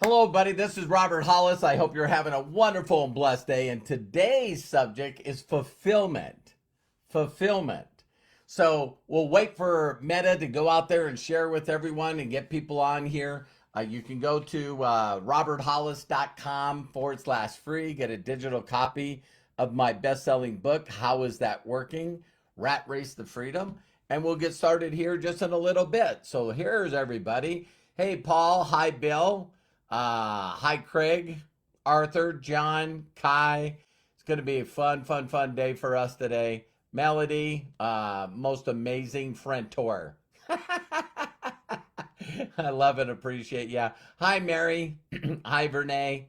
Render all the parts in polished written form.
Hello, buddy. This is Robert Hollis. I hope you're having a wonderful and blessed day. And today's subject is fulfillment. Fulfillment. So we'll wait for Meta to go out there and share with everyone and get people on here. You can go to roberthollis.com/free, get a digital copy of my best selling book, How Is That Working? Rat Race to Freedom. And we'll get started here just in a little bit. So here's everybody. Hey, Paul. Hi, Bill. Hi, Craig, Arthur, John, Kai. It's going to be a fun day for us today. Melody, most amazing Frentor. I love and appreciate. Yeah. Hi, Mary. Hi, Vernay.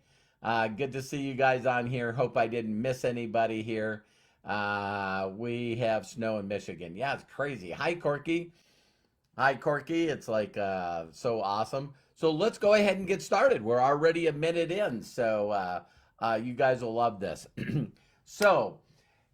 Good to see you guys on here. Hope I didn't miss anybody here. We have snow in Michigan. Yeah, it's crazy. Hi, Corky. Hi, Corky. It's like so awesome. So let's go ahead and get started. We're already a minute in, so you guys will love this. So,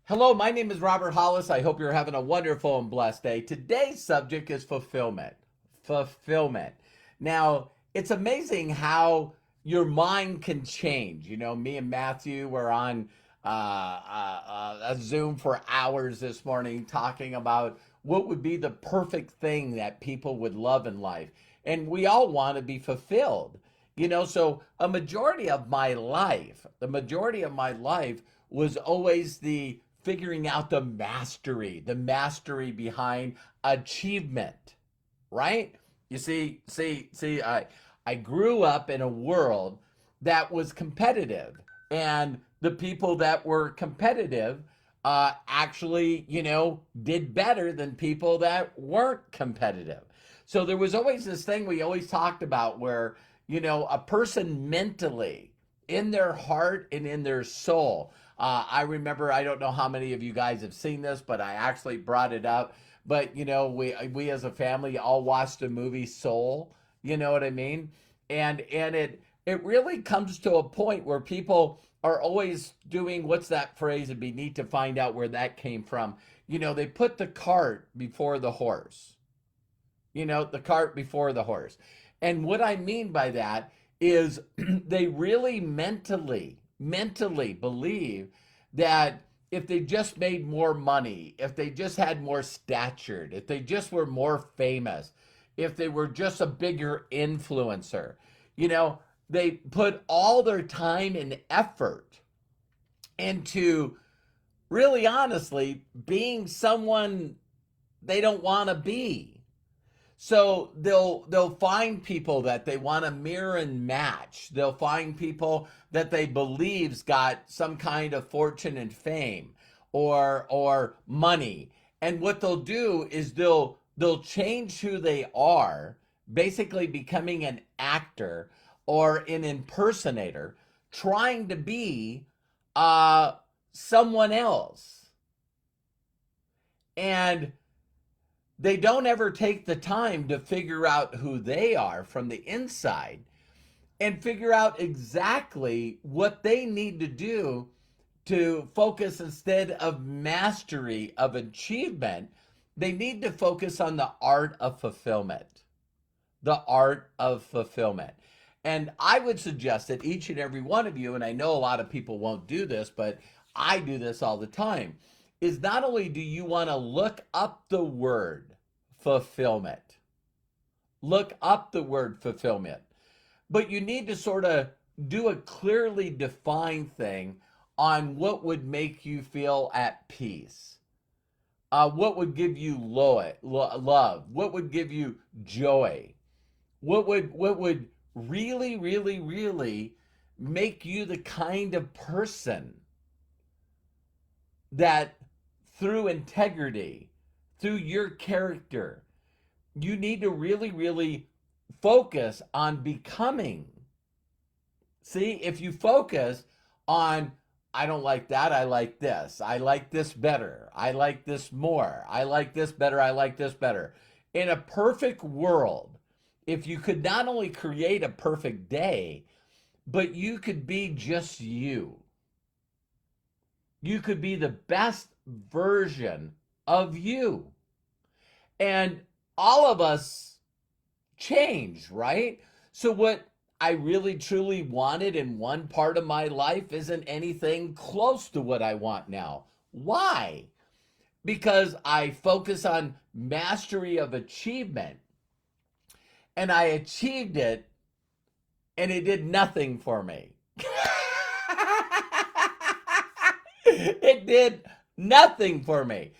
hello, my name is Robert Hollis. I hope you're having a wonderful and blessed day. Today's subject is fulfillment. Fulfillment. Now, it's amazing how your mind can change. You know, me and Matthew were on a Zoom for hours this morning talking about what would be the perfect thing that people would love in life. And we all want to be fulfilled. You know, so the majority of my life was always the figuring out the mastery behind achievement, right? You see, I grew up in a world that was competitive, and the people that were competitive actually, did better than people that weren't competitive. So there was always this thing we always talked about where, a person mentally, in their heart and in their soul. I remember, I don't know how many of you guys have seen this, but I actually brought it up. But, we as a family all watched the movie Soul. You know what I mean? And it really comes to a point where people are always doing, what's that phrase? It'd be neat to find out where that came from. They put the cart before the horse. The cart before the horse. And what I mean by that is they really mentally believe that if they just made more money, if they just had more stature, if they just were more famous, if they were just a bigger influencer, they put all their time and effort into really honestly being someone they don't want to be. So they'll find people that they want to mirror and match. They'll find people that they believe's got some kind of fortune and fame or money. And what they'll do is they'll change who they are, basically becoming an actor or an impersonator, trying to be someone else. And they don't ever take the time to figure out who they are from the inside and figure out exactly what they need to do to focus instead of mastery of achievement. They need to focus on the art of fulfillment. The art of fulfillment. And I would suggest that each and every one of you, and I know a lot of people won't do this, but I do this all the time, is not only do you want to look up the word fulfillment, but you need to sort of do a clearly defined thing on what would make you feel at peace. What would give you love? What would give you joy? What would really make you the kind of person that through integrity, through your character, you need to really focus on becoming. See, if you focus on, I don't like that, I like this. I like this better. I like this more. I like this better. I like this better. In a perfect world, if you could not only create a perfect day, but you could be just you. You could be the best version of you. And all of us change, right? So what I really truly wanted in one part of my life isn't anything close to what I want now. Why? Because I focus on mastery of achievement and I achieved it and it did nothing for me. It did nothing for me.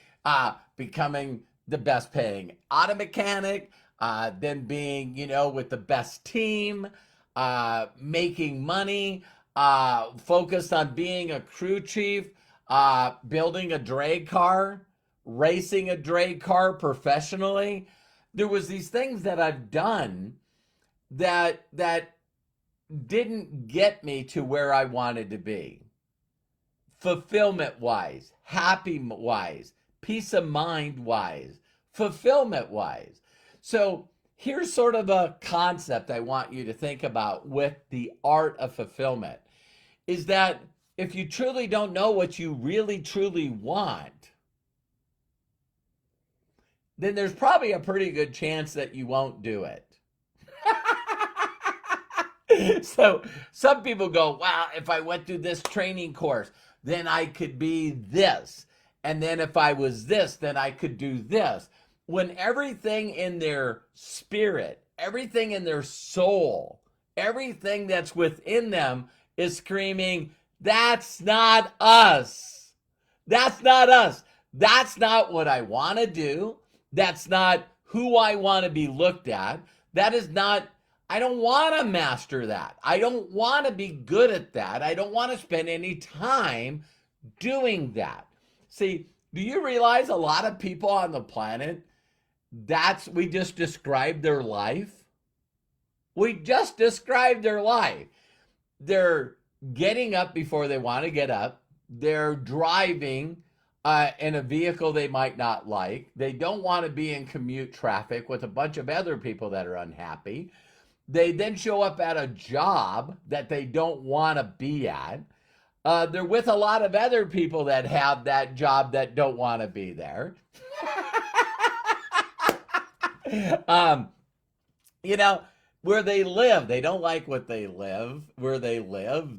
Becoming the best paying auto mechanic, then being, with the best team, making money, focused on being a crew chief, building a drag car, racing a drag car professionally. There was these things that I've done that didn't get me to where I wanted to be. Fulfillment wise, happy wise, peace of mind wise, fulfillment wise. So here's sort of a concept I want you to think about with the art of fulfillment is that if you truly don't know what you really truly want, then there's probably a pretty good chance that you won't do it. So some people go, wow, if I went through this training course, then I could be this. And then if I was this, then I could do this. When everything in their spirit, everything in their soul, everything that's within them is screaming, that's not us. That's not us. That's not what I want to do. That's not who I want to be looked at. That is not, I don't want to master that. I don't want to be good at that. I don't want to spend any time doing that. See, do you realize a lot of people on the planet, we just described their life? We just described their life. They're getting up before they want to get up. They're driving in a vehicle they might not like. They don't want to be in commute traffic with a bunch of other people that are unhappy. They then show up at a job that they don't want to be at. They're with a lot of other people that have that job that don't want to be there. Where they live, they don't like where they live.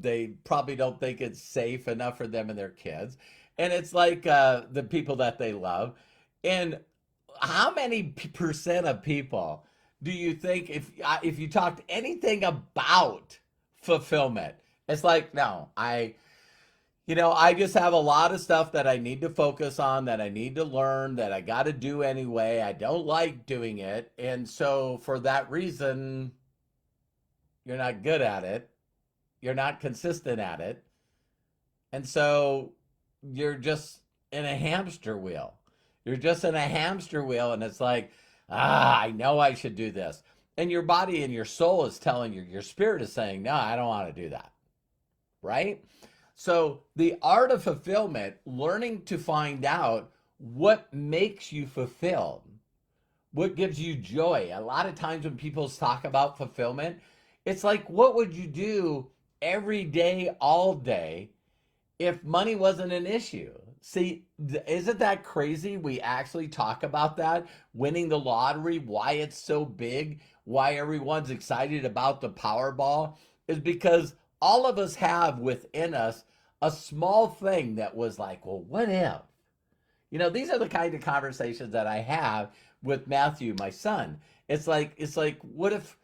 They probably don't think it's safe enough for them and their kids. And it's like the people that they love. And how many percent of people do you think if you talked anything about fulfillment, it's like, no, I just have a lot of stuff that I need to focus on, that I need to learn, that I got to do anyway. I don't like doing it. And so for that reason, you're not good at it. You're not consistent at it. And so you're just in a hamster wheel. You're just in a hamster wheel. And it's like, I know I should do this. And your body and your soul is telling you, your spirit is saying, no, I don't want to do that. Right? So the art of fulfillment, learning to find out what makes you fulfilled, what gives you joy. A lot of times when people talk about fulfillment, it's like, what would you do every day, all day, if money wasn't an issue? See, isn't that crazy? We actually talk about that, winning the lottery, why it's so big, why everyone's excited about the Powerball, is because all of us have within us a small thing that was like, well, what if? These are the kind of conversations that I have with Matthew, my son. It's like, what if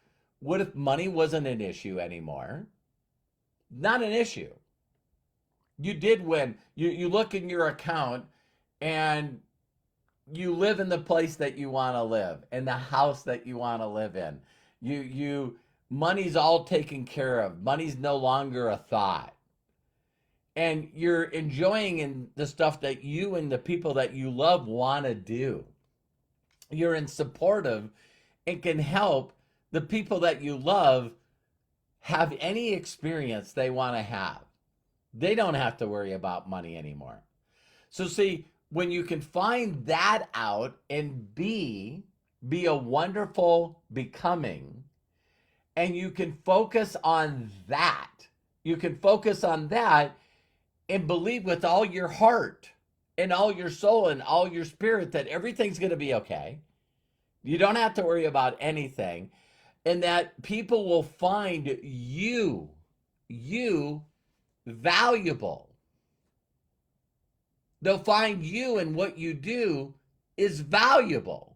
money wasn't an issue anymore? Not an issue. You did win. You look in your account and you live in the place that you want to live, in the house that you want to live in. Money's all taken care of. Money's no longer a thought. And you're enjoying in the stuff that you and the people that you love want to do. You're in support of and can help the people that you love have any experience they want to have. They don't have to worry about money anymore. So see, when you can find that out and be a wonderful becoming, and you can focus on that, and believe with all your heart and all your soul and all your spirit that everything's going to be okay. You don't have to worry about anything. and that people will find you valuable. They'll find you and what you do is valuable.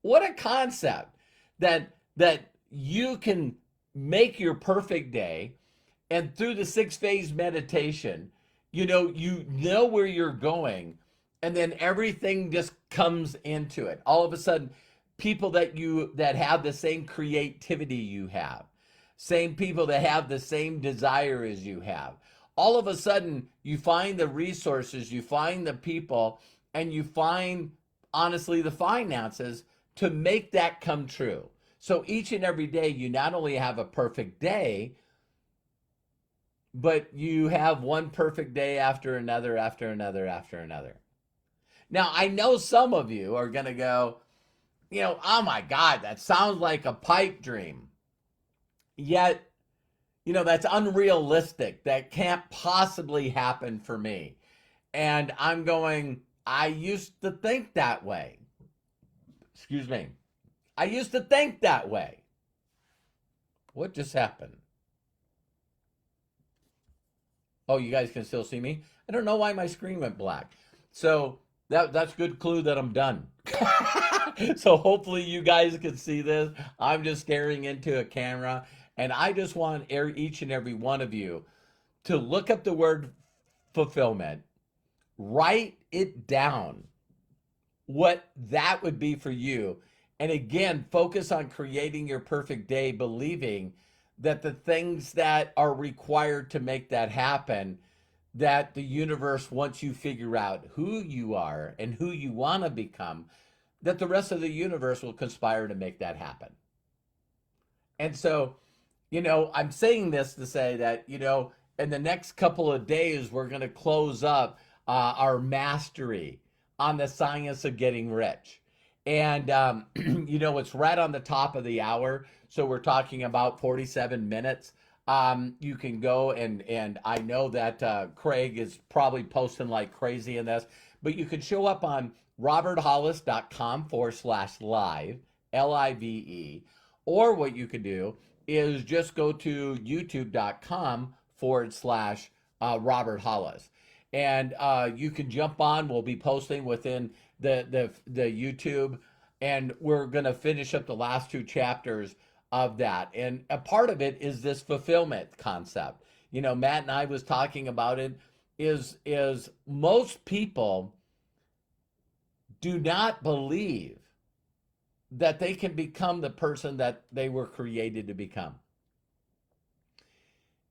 What a concept that you can make your perfect day, and through the 6 phase meditation, you know where you're going, and then everything just comes into it. All of a sudden, people that have the same creativity you have, same people that have the same desire as you have, all of a sudden you find the resources, you find the people, and you find, honestly, the finances to make that come true. So each and every day, you not only have a perfect day, but you have one perfect day after another, after another, after another. Now, I know some of you are going to go, oh my God, that sounds like a pipe dream. Yet, that's unrealistic. That can't possibly happen for me. And I'm going, I used to think that way. Excuse me. I used to think that way. What just happened? Oh, you guys can still see me? I don't know why my screen went black. So that's a good clue that I'm done. So hopefully you guys can see this. I'm just staring into a camera, and I just want each and every one of you to look up the word fulfillment, write it down, what that would be for you. And again, focus on creating your perfect day, believing that the things that are required to make that happen, that the universe, once you figure out who you are and who you want to become, that the rest of the universe will conspire to make that happen. And so, I'm saying this to say that, in the next couple of days, we're going to close up our mastery on the science of getting rich. And, it's right on the top of the hour. So we're talking about 47 minutes. You can go and I know that Craig is probably posting like crazy in this, but you can show up on roberthollis.com/live, LIVE, or what you could do is just go to youtube.com/Robert Hollis. And you can jump on. We'll be posting within the YouTube, and we're going to finish up the last 2 chapters of that. And a part of it is this fulfillment concept. Matt and I was talking about it, is most people do not believe that they can become the person that they were created to become.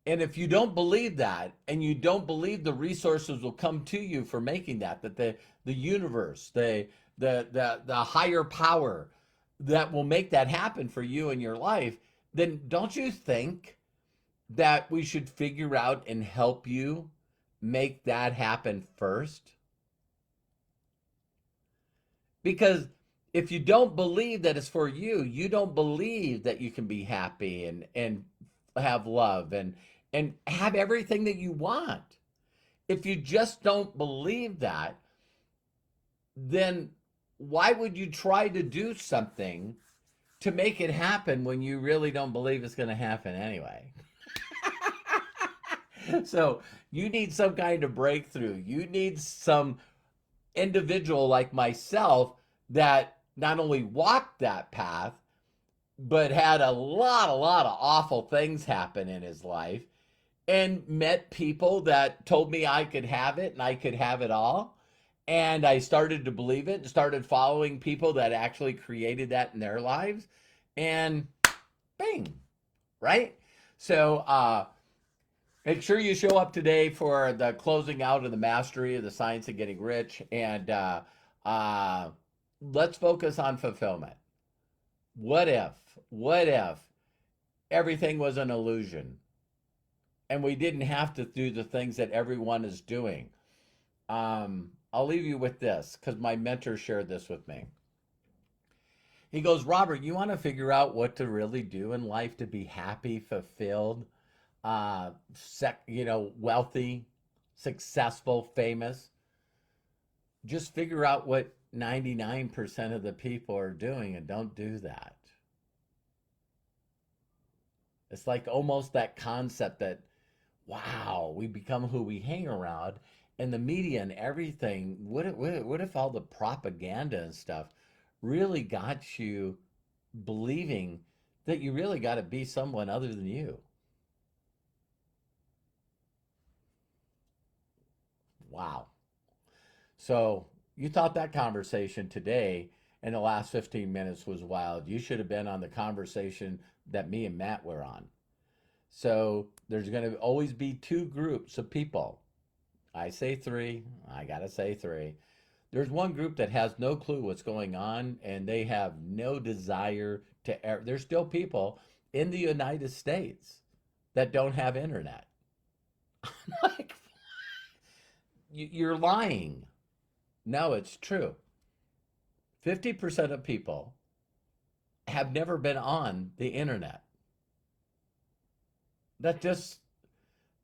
And if you don't believe that, and you don't believe the resources will come to you for making that the universe, the higher power that will make that happen for you in your life, then don't you think that we should figure out and help you make that happen first? Because if you don't believe that it's for you, you don't believe that you can be happy and have love and have everything that you want. If you just don't believe that, then why would you try to do something to make it happen when you really don't believe it's going to happen anyway? So you need some kind of breakthrough. You need some individual like myself that not only walked that path, but had a lot of awful things happen in his life, and met people that told me I could have it and I could have it all. And I started to believe it and started following people that actually created that in their lives. And bing, right? So make sure you show up today for the closing out of the mastery of the science of getting rich. And let's focus on fulfillment. What if everything was an illusion and we didn't have to do the things that everyone is doing? I'll leave you with this because my mentor shared this with me. He goes, Robert, you want to figure out what to really do in life to be happy, fulfilled, wealthy, successful, famous? Just figure out what 99% of the people are doing, and don't do that. It's like almost that concept that, wow, we become who we hang around, and the media and everything. What if all the propaganda and stuff really got you believing that you really got to be someone other than you? Wow. So you thought that conversation today in the last 15 minutes was wild. You should have been on the conversation that me and Matt were on. So there's going to always be two groups of people. I say three. I got to say three. There's one group that has no clue what's going on and they have no desire to. There's still people in the United States that don't have internet. Like, you're lying. No, it's true. 50% of people have never been on the internet. That just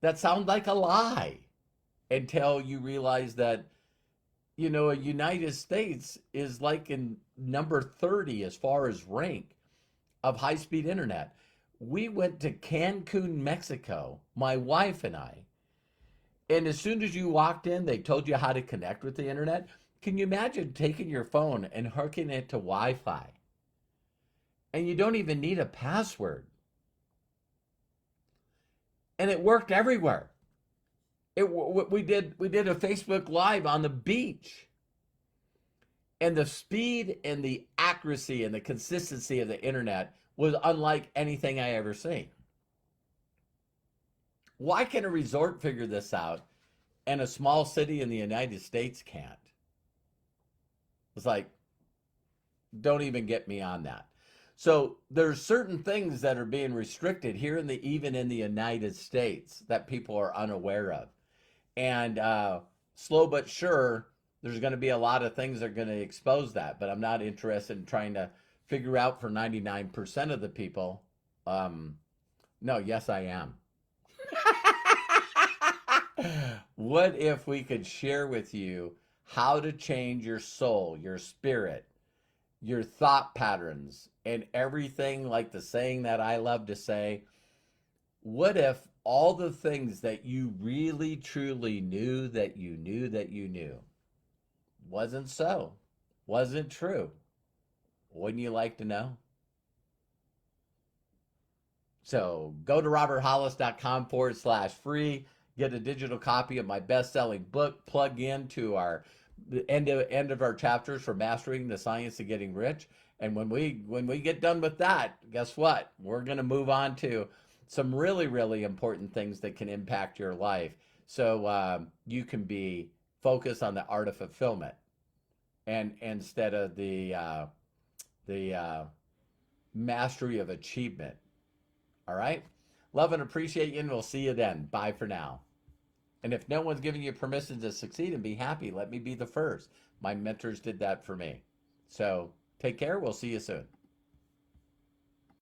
that sounds like a lie until you realize that a United States is like in number 30 as far as rank of high-speed internet. We went to Cancun, Mexico, my wife and I, and as soon as you walked in, they told you how to connect with the internet. Can you imagine taking your phone and hooking it to Wi-Fi? And you don't even need a password. And it worked everywhere. We did a Facebook Live on the beach. And the speed and the accuracy and the consistency of the internet was unlike anything I ever seen. Why can a resort figure this out and a small city in the United States can't? It's like, don't even get me on that. So there's certain things that are being restricted here even in the United States that people are unaware of. And slow but sure, there's going to be a lot of things that are going to expose that. But I'm not interested in trying to figure out for 99% of the people. No, yes, I am. What if we could share with you how to change your soul, your spirit, your thought patterns, and everything, like the saying that I love to say? What if all the things that you really truly knew that you knew that you knew wasn't so, wasn't true? Wouldn't you like to know? So go to roberthollis.com/free, get a digital copy of my best-selling book, plug into our the end of our chapters for mastering the science of getting rich. And when we get done with that, guess what? We're going to move on to some really, really important things that can impact your life. So you can be focused on the art of fulfillment, and instead of the mastery of achievement. All right. Love and appreciate you, and we'll see you then. Bye for now. And if no one's giving you permission to succeed and be happy, let me be the first. My mentors did that for me. So take care. We'll see you soon.